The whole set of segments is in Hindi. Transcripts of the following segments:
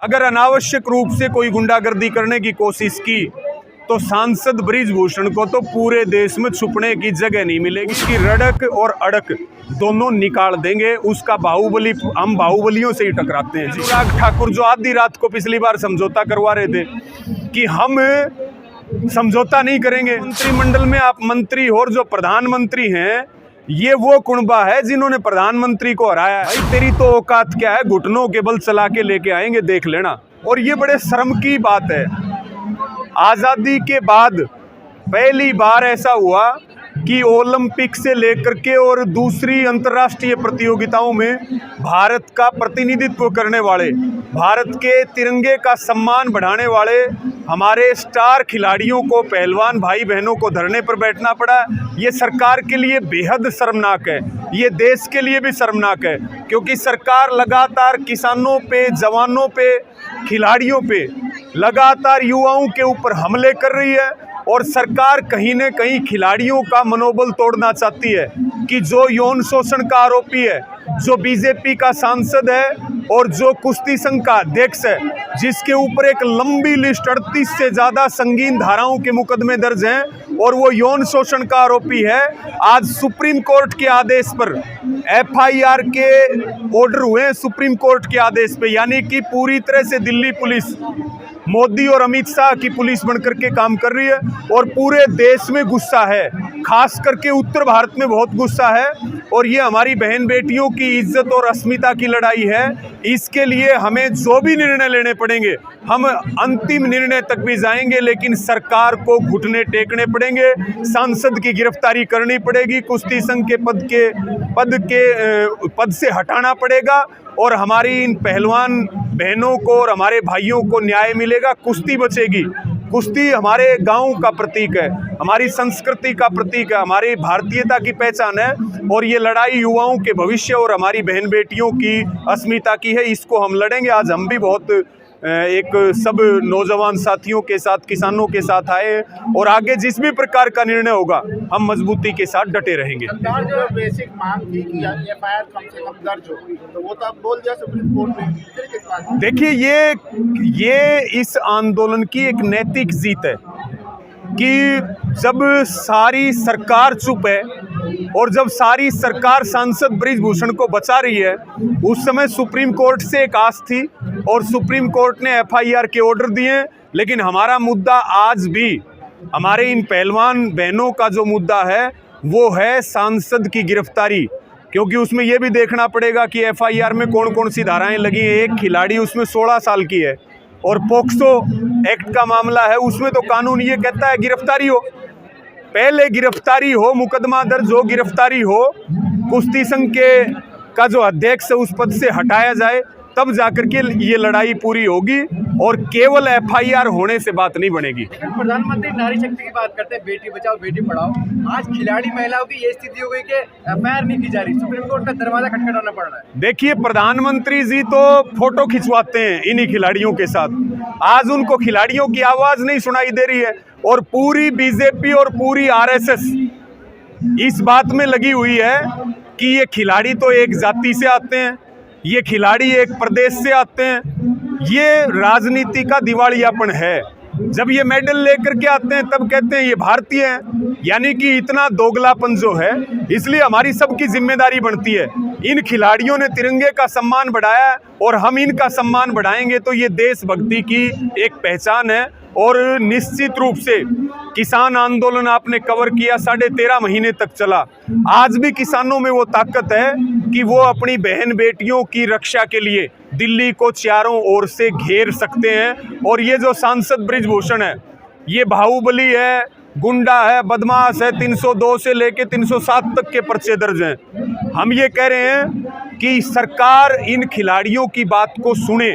अगर अनावश्यक रूप से कोई गुंडागर्दी करने की कोशिश की तो सांसद बृजभूषण को तो पूरे देश में छुपने की जगह नहीं मिलेगी। उसकी रड़क और अड़क दोनों निकाल देंगे। उसका बाहुबली, हम बाहुबलियों से ही टकराते हैं। अनुराग ठाकुर जो आधी रात को पिछली बार समझौता करवा रहे थे कि हम समझौता नहीं करेंगे, मंत्रिमंडल में आप मंत्री हो और जो प्रधानमंत्री हैं ये वो कुणबा है जिन्होंने प्रधानमंत्री को हराया। भाई तेरी तो औकात क्या है, घुटनों के बल चला के लेके आएंगे, देख लेना। और ये बड़े शर्म की बात है, आज़ादी के बाद पहली बार ऐसा हुआ कि ओलंपिक से लेकर के और दूसरी अंतर्राष्ट्रीय प्रतियोगिताओं में भारत का प्रतिनिधित्व करने वाले, भारत के तिरंगे का सम्मान बढ़ाने वाले हमारे स्टार खिलाड़ियों को, पहलवान भाई बहनों को धरने पर बैठना पड़ा। ये सरकार के लिए बेहद शर्मनाक है, ये देश के लिए भी शर्मनाक है, क्योंकि सरकार लगातार किसानों पे, जवानों पे, खिलाड़ियों पे, लगातार युवाओं के ऊपर हमले कर रही है। और सरकार कहीं न कहीं खिलाड़ियों का मनोबल तोड़ना चाहती है कि जो यौन शोषण का आरोपी है, जो बीजेपी का सांसद है और जो कुश्ती संघ का अध्यक्ष है, जिसके ऊपर एक लंबी लिस्ट 38 से ज़्यादा संगीन धाराओं के मुकदमे दर्ज हैं और वो यौन शोषण का आरोपी है, आज सुप्रीम कोर्ट के आदेश पर FIR के ऑर्डर हुए हैं। सुप्रीम कोर्ट के आदेश पे, यानी कि पूरी तरह से दिल्ली पुलिस मोदी और अमित शाह की पुलिस बनकर के काम कर रही है और पूरे देश में गुस्सा है, खास करके उत्तर भारत में बहुत गुस्सा है। और ये हमारी बहन बेटियों की इज्जत और अस्मिता की लड़ाई है। इसके लिए हमें जो भी निर्णय लेने पड़ेंगे, हम अंतिम निर्णय तक भी जाएंगे, लेकिन सरकार को घुटने टेकने पड़ेंगे, सांसद की गिरफ्तारी करनी पड़ेगी, कुश्ती संघ के पद से हटाना पड़ेगा और हमारी इन पहलवान बहनों को और हमारे भाइयों को न्याय मिलेगा। कुश्ती बचेगी। कुश्ती हमारे गांव का प्रतीक है, हमारी संस्कृति का प्रतीक है, हमारी भारतीयता की पहचान है और ये लड़ाई युवाओं के भविष्य और हमारी बहन बेटियों की अस्मिता की है। इसको हम लड़ेंगे। आज हम भी बहुत एक सब नौजवान साथियों के साथ, किसानों के साथ आए और आगे जिस भी प्रकार का निर्णय होगा हम मजबूती के साथ डटे रहेंगे। सरकार जो बेसिक मांग थी कि FIR कम से कम दर्ज हो, तो वो तो अब बोल दिया सुप्रीम कोर्ट में, फिर किस बात? देखिए, ये इस आंदोलन की एक नैतिक जीत है कि जब सारी सरकार चुप है और जब सारी सरकार सांसद बृजभूषण को बचा रही है, उस समय सुप्रीम कोर्ट से एक आस थी और सुप्रीम कोर्ट ने FIR के ऑर्डर दिए। लेकिन हमारा मुद्दा आज भी, हमारे इन पहलवान बहनों का जो मुद्दा है वो है सांसद की गिरफ्तारी, क्योंकि उसमें यह भी देखना पड़ेगा कि FIR में कौन कौन सी धाराएं लगी हैं। एक खिलाड़ी उसमें 16 साल की है और पोक्सो एक्ट का मामला है, उसमें तो कानून ये कहता है गिरफ्तारी हो, पहले गिरफ्तारी हो, मुकदमा दर्ज हो, गिरफ्तारी हो, कुश्ती संघ का जो अध्यक्ष है उस पद से हटाया जाए, तब जाकर के ये लड़ाई पूरी होगी और केवल FIR होने से बात नहीं बनेगी। प्रधानमंत्री नारी शक्ति की बात करते हैं, बेटी बचाओ बेटी पढ़ाओ। आज खिलाड़ी महिलाओं की ये स्थिति हो गई कि FIR नहीं की जा रही, सुप्रीम कोर्ट का दरवाजा खटखटाना पड़ रहा है। देखिए, प्रधानमंत्री जी तो फोटो खिंचवाते हैं इन्हीं खिलाड़ियों के साथ। आज उनको खिलाड़ियों की आवाज नहीं सुनाई दे रही है और पूरी बीजेपी और पूरी RSS इस बात में लगी हुई है कि ये खिलाड़ी तो एक जाति से आते हैं, ये खिलाड़ी एक प्रदेश से आते हैं। ये राजनीति का दिवालियापन है। जब ये मेडल लेकर के आते हैं तब कहते हैं ये भारतीय हैं, यानी कि इतना दोगलापन जो है। इसलिए हमारी सबकी जिम्मेदारी बनती है, इन खिलाड़ियों ने तिरंगे का सम्मान बढ़ाया और हम इनका सम्मान बढ़ाएंगे तो ये देशभक्ति की एक पहचान है। और निश्चित रूप से किसान आंदोलन आपने कवर किया, 13.5 महीने तक चला। आज भी किसानों में वो ताकत है कि वो अपनी बहन बेटियों की रक्षा के लिए दिल्ली को चारों ओर से घेर सकते हैं। और ये जो सांसद बृजभूषण है ये बाहुबली है, गुंडा है, बदमाश है, 302 से लेके 307 तक के पर्चे दर्ज हैं। हम ये कह रहे हैं कि सरकार इन खिलाड़ियों की बात को सुने,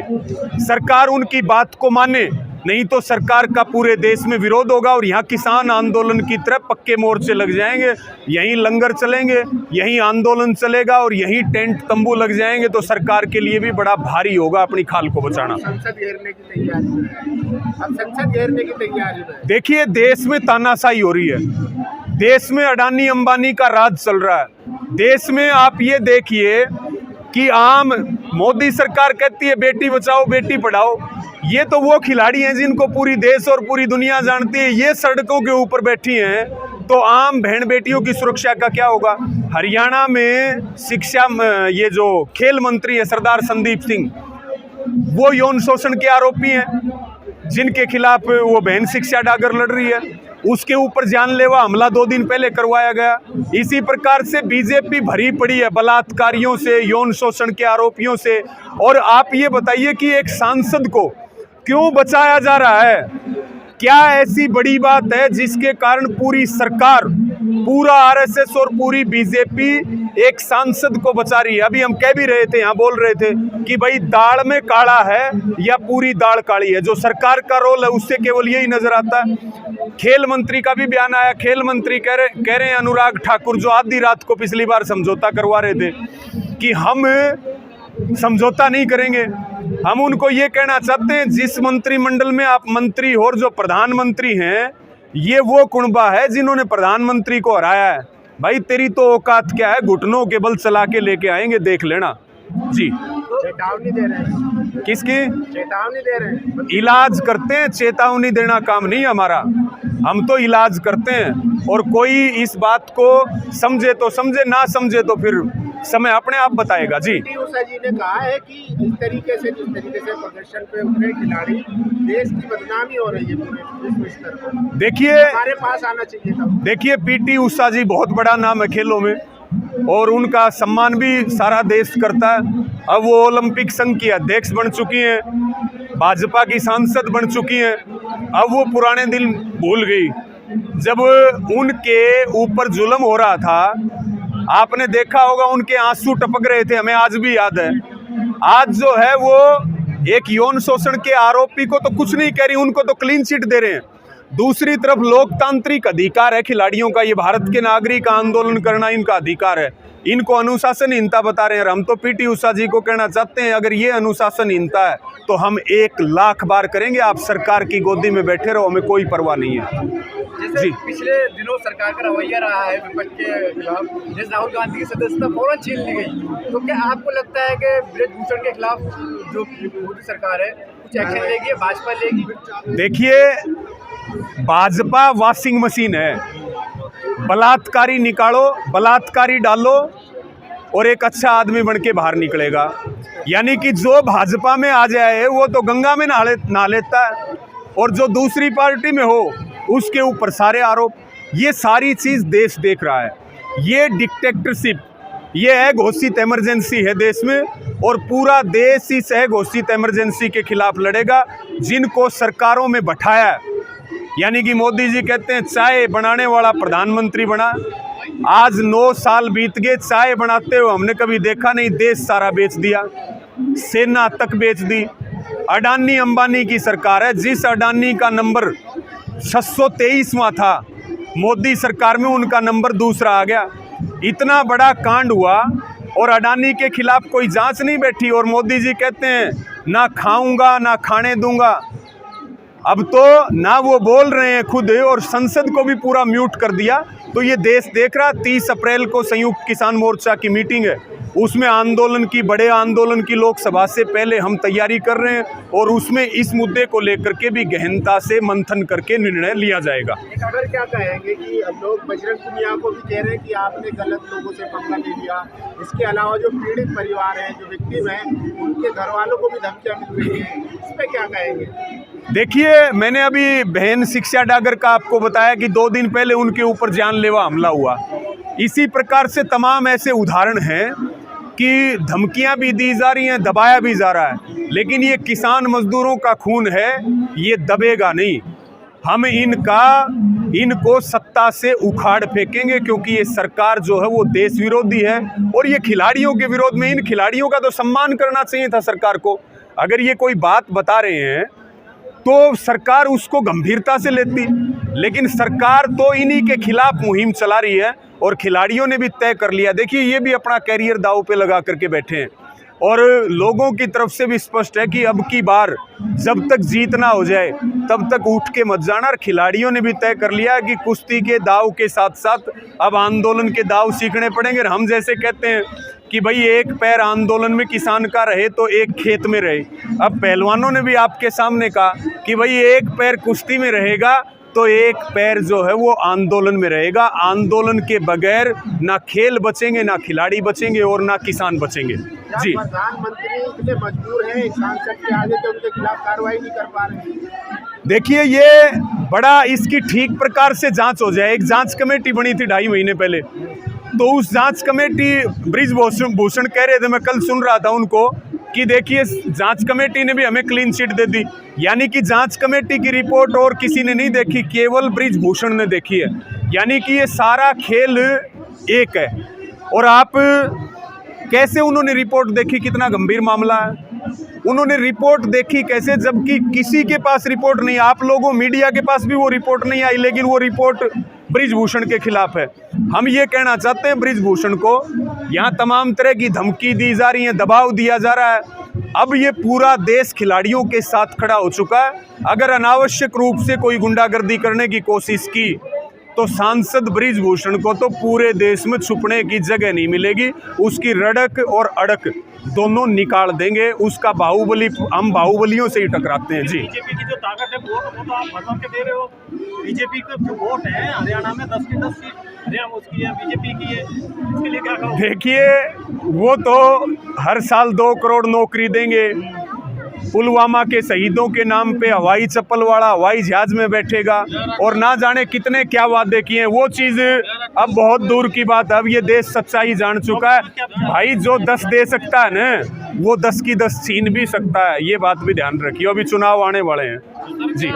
सरकार उनकी बात को माने, नहीं तो सरकार का पूरे देश में विरोध होगा और यहाँ किसान आंदोलन की तरफ पक्के मोर्चे लग जाएंगे, यहीं लंगर चलेंगे, यहीं आंदोलन चलेगा और यहीं टेंट तंबू लग जाएंगे। तो सरकार के लिए भी बड़ा भारी होगा अपनी खाल को बचाना। संसद घेरने की तैयारी है, अब संसद घेरने की तैयारी है। देखिए, देश में तानाशाही हो रही है, देश में अडानी अंबानी का राज चल रहा है। देश में आप ये देखिए कि आम मोदी सरकार कहती है बेटी बचाओ बेटी पढ़ाओ। ये तो वो खिलाड़ी हैं जिनको पूरी देश और पूरी दुनिया जानती है। ये सड़कों के ऊपर बैठी हैं तो आम बहन बेटियों की सुरक्षा का क्या होगा। हरियाणा में शिक्षा ये जो खेल मंत्री है सरदार संदीप सिंह, वो यौन शोषण के आरोपी हैं जिनके खिलाफ वो बहन शिक्षा डागर लड़ रही है। उसके ऊपर जानलेवा हमला 2 दिन पहले करवाया गया। इसी प्रकार से बीजेपी भरी पड़ी है बलात्कारियों से, यौन शोषण के आरोपियों से। और आप ये बताइए कि एक सांसद को क्यों बचाया जा रहा है? क्या ऐसी बड़ी बात है जिसके कारण पूरी सरकार, पूरा आरएसएस और पूरी बीजेपी एक सांसद को बचा रही है? अभी हम कह भी रहे थे, यहाँ बोल रहे थे कि भाई दाल में काला है या पूरी दाल काली है। जो सरकार का रोल है उससे केवल यही नजर आता है। खेल मंत्री का भी बयान आया। खेल मंत्री कह रहे हैं अनुराग ठाकुर, जो आधी रात को पिछली बार समझौता करवा रहे थे, कि हम समझौता नहीं करेंगे। हम उनको ये कहना चाहते हैं, जिस मंत्रिमंडल में आप मंत्री हो और जो प्रधानमंत्री हैं, ये वो कुणबा है जिन्होंने प्रधानमंत्री को हराया है। भाई तेरी तो औकात क्या है? घुटनों के बल चला के लेके आएंगे, देख लेना जी। चेतावनी दे रहे हैं। किसकी चेतावनी दे रहे हैं? इलाज करते हैं, चेतावनी देना काम नहीं हमारा। हम तो इलाज करते हैं। और कोई इस बात को समझे तो समझे, ना समझे तो फिर समय अपने आप बताएगा जी। पीटी उषा जी ने कहा है कि जिस तरीके से प्रदर्शन पे उतरे खिलाड़ी, देश की बदनामी हो रही है पूरे विश्व स्तर पर। देखिए, हमारे पास आना चाहिए था। देखिए, पीटी उषा जी बहुत बड़ा नाम है खेलों में और उनका सम्मान भी सारा देश करता है। अब वो ओलंपिक संघ की अध्यक्ष बन चुकी हैं, भाजपा की सांसद बन चुकी हैं। अब वो पुराने दिन भूल गई जब उनके ऊपर जुल्म हो रहा था। आपने देखा होगा उनके आंसू टपक रहे थे, हमें आज भी याद है। आज जो है वो एक यौन शोषण के आरोपी को तो कुछ नहीं कह रही, उनको तो क्लीन चिट दे रहे हैं। दूसरी तरफ लोकतांत्रिक अधिकार है खिलाड़ियों का, ये भारत के नागरिक आंदोलन करना इनका अधिकार है। इनको अनुशासनहीनता बता रहे हैं। और हम तो पीटी उषा जी को कहना चाहते हैं, अगर ये अनुशासनहीनता है तो हम 1 लाख बार करेंगे। आप सरकार की गोदी में बैठे रहो, हमें कोई परवाह नहीं है जैसे पिछले दिनों सरकार का रवैया रहा है विपक्ष के खिलाफ, जैसे राहुल गांधी की सदस्यता फौरन छीन ली गई, तो क्या आपको लगता है कि ब्रजभूषण के खिलाफ जो मोदी सरकार है कुछ एक्शन लेगी, भाजपा लेगी? देखिए, भाजपा वॉशिंग मशीन है। बलात्कारी निकालो, बलात्कारी डालो और एक अच्छा आदमी बन के बाहर निकलेगा। यानी कि जो भाजपा में आ जाए वो तो गंगा में नहा लेता है, और जो दूसरी पार्टी में हो उसके ऊपर सारे आरोप। ये सारी चीज़ देश देख रहा है। ये डिक्टेटरशिप, ये है घोषित इमरजेंसी है देश में, और पूरा देश इस है घोषित इमरजेंसी के खिलाफ लड़ेगा जिनको सरकारों में बैठाया है। यानी कि मोदी जी कहते हैं चाय बनाने वाला प्रधानमंत्री बना। आज 9 साल बीत गए, चाय बनाते हुए हमने कभी देखा नहीं। देश सारा बेच दिया, सेना तक बेच दी। अडानी अंबानी की सरकार है। जिस अडानी का नंबर 623वां था, मोदी सरकार में उनका नंबर दूसरा आ गया। इतना बड़ा कांड हुआ और अडानी के खिलाफ कोई जांच नहीं बैठी, और मोदी जी कहते हैं ना खाऊंगा ना खाने दूंगा। अब तो ना वो बोल रहे हैं खुद, और संसद को भी पूरा म्यूट कर दिया। तो ये देश देख रहा। 30 अप्रैल को संयुक्त किसान मोर्चा की मीटिंग है, उसमें आंदोलन की, बड़े आंदोलन की लोकसभा से पहले हम तैयारी कर रहे हैं, और उसमें इस मुद्दे को लेकर के भी गहनता से मंथन करके निर्णय लिया जाएगा। अगर क्या कहेंगे कि अब लोग बजरंग पुनिया को भी कह रहे हैं कि आपने गलत लोगों से पंगा ले लिया। इसके अलावा जो पीड़ित परिवार है, जो विक्टिम है, उनके घर वालों को भी धमकियां मिल रही हैं, इस पर क्या कहेंगे? देखिए, मैंने अभी बहन शिक्षा डागर का आपको बताया कि 2 दिन पहले उनके ऊपर जानलेवा हमला हुआ। इसी प्रकार से तमाम ऐसे उदाहरण हैं कि धमकियां भी दी जा रही हैं, दबाया भी जा रहा है। लेकिन ये किसान मजदूरों का खून है, ये दबेगा नहीं। हम इनको सत्ता से उखाड़ फेंकेंगे, क्योंकि ये सरकार जो है वो देश विरोधी है, और ये खिलाड़ियों के विरोध में। इन खिलाड़ियों का तो सम्मान करना चाहिए था सरकार को। अगर ये कोई बात बता रहे हैं तो सरकार उसको गंभीरता से लेती, लेकिन सरकार तो इन्हीं के खिलाफ मुहिम चला रही है, और खिलाड़ियों ने भी तय कर लिया। देखिए, ये भी अपना कैरियर दांव पे लगा करके बैठे हैं, और लोगों की तरफ से भी स्पष्ट है कि अब की बार जब तक जीत ना हो जाए तब तक उठ के मत जाना। और खिलाड़ियों ने भी तय कर लिया कि कुश्ती के दाव के साथ साथ अब आंदोलन के दाव सीखने पड़ेंगे। और हम जैसे कहते हैं कि भाई एक पैर आंदोलन में किसान का रहे तो एक खेत में रहे। अब पहलवानों ने भी आपके सामने कहा कि भाई एक पैर कुश्ती में रहेगा तो एक पैर जो है वो आंदोलन में रहेगा। आंदोलन के बगैर ना खेल बचेंगे, ना खिलाड़ी बचेंगे और ना किसान बचेंगे। जी, प्रधानमंत्री इतने मजबूर हैं एक सांसद के आगे के उनके खिलाफ कार्रवाई नहीं कर पा रहे। देखिए ये बड़ा इसकी ठीक प्रकार से जांच हो जाए। एक जांच कमेटी बनी थी 2.5 महीने पहले, तो उस जांच कमेटी ब्रिजभूषण कह रहे थे, मैं कल सुन रहा था उनको कि देखिए जांच कमेटी ने भी हमें क्लीन चिट दे दी। यानी कि जांच कमेटी की रिपोर्ट और किसी ने नहीं देखी, केवल ब्रिजभूषण ने देखी है। यानी कि ये सारा खेल एक है। और आप कैसे उन्होंने रिपोर्ट देखी, कितना गंभीर मामला है। उन्होंने रिपोर्ट देखी कैसे, जबकि किसी के पास रिपोर्ट नहीं। आप लोगों मीडिया के पास भी वो रिपोर्ट नहीं आई, लेकिन वो रिपोर्ट ब्रिजभूषण के खिलाफ है। हम ये कहना चाहते हैं ब्रिजभूषण को, यहाँ तमाम तरह की धमकी दी जा रही है, दबाव दिया जा रहा है। अब ये पूरा देश खिलाड़ियों के साथ खड़ा हो चुका है। अगर अनावश्यक रूप से कोई गुंडागर्दी करने की कोशिश की तो सांसद ब्रिजभूषण को तो पूरे देश में छुपने की जगह नहीं मिलेगी। उसकी रड़क और अड़क दोनों निकाल देंगे। उसका बाहुबली, हम बाहुबलियों से ही टकराते हैं। जी, बीजेपी की जो ताकत है वो तो आप भरभर के दे रहे हो। बीजेपी का जो वोट है हरियाणा में 10 की 10 सीट हरियाणा उसकी है, बीजेपी की है, इसके लिए क्या कहोगे? देखिए वो तो हर साल 2 करोड़ नौकरी देंगे। पुलवामा के शहीदों के नाम पे हवाई चप्पल वाला हवाई जहाज में बैठेगा और ना जाने कितने क्या वादे किए हैं। वो चीज़ अब बहुत दूर की बात है। अब ये देश सच्चाई जान चुका है। भाई जो 10 दे सकता है ना, वो 10 की 10 छीन भी सकता है। ये बात भी ध्यान रखिए। अभी चुनाव आने वाले हैं। जी।